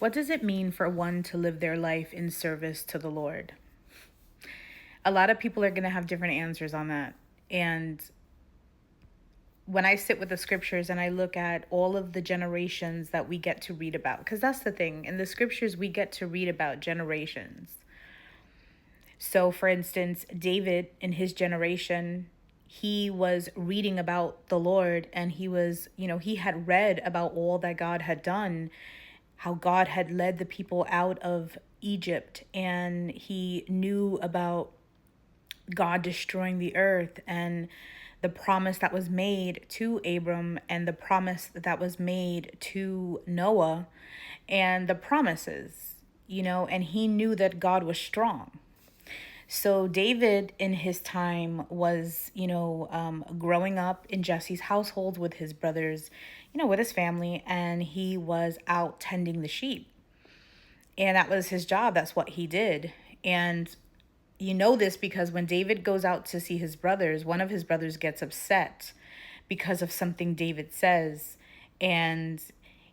What does it mean for one to live their life in service to the Lord? A lot of people are going to have different answers on that. And when I sit with the scriptures and I look at all of the generations that we get to read about, because that's the thing, in the scriptures, we get to read about generations. So, for instance, David in his generation, he was reading about the Lord and he was, he had read about all that God had done, how God had led the people out of Egypt, and he knew about God destroying the earth and the promise that was made to Abram and the promise that was made to Noah and the promises, and he knew that God was strong. So David in his time was, growing up in Jesse's household with his brothers, with his family, and he was out tending the sheep. And that was his job. That's what he did. And you know this because when David goes out to see his brothers, one of his brothers gets upset because of something David says. And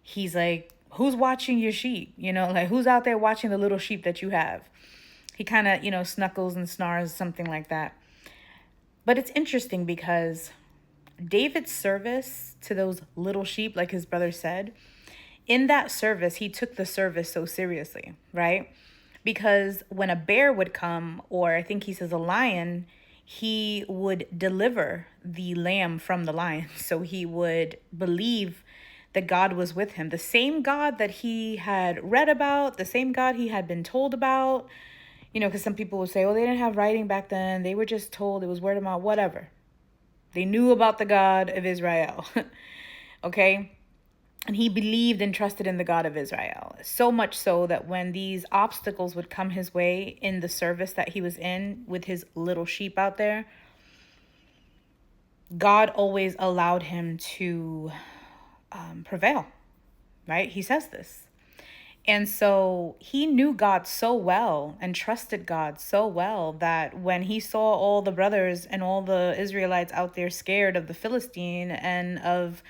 he's like, who's watching your sheep? Like who's out there watching the little sheep that you have? He kind of, snuckles and snarls, something like that. But it's interesting because David's service to those little sheep, like his brother said, in that service, he took the service so seriously, right? Because when a bear would come, or I think he says a lion, he would deliver the lamb from the lion. So he would believe that God was with him. The same God that he had read about, the same God he had been told about, because some people would say, oh, they didn't have writing back then. They were just told, it was word of mouth, whatever. They knew about the God of Israel. Okay? And he believed and trusted in the God of Israel. So much so that when these obstacles would come his way in the service that he was in with his little sheep out there, God always allowed him to prevail, right? He says this. And so he knew God so well and trusted God so well that when he saw all the brothers and all the Israelites out there scared of the Philistine and of,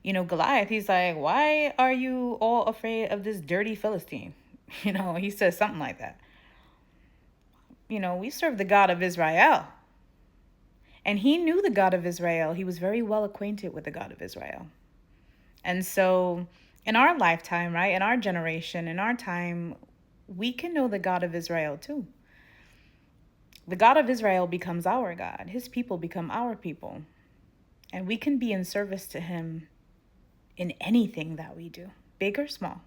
Goliath, he's like, why are you all afraid of this dirty Philistine? He says something like that. We serve the God of Israel. And he knew the God of Israel. He was very well acquainted with the God of Israel. And so in our lifetime, right, in our generation, in our time, we can know the God of Israel too. The God of Israel becomes our God. His people become our people. And we can be in service to him in anything that we do, big or small.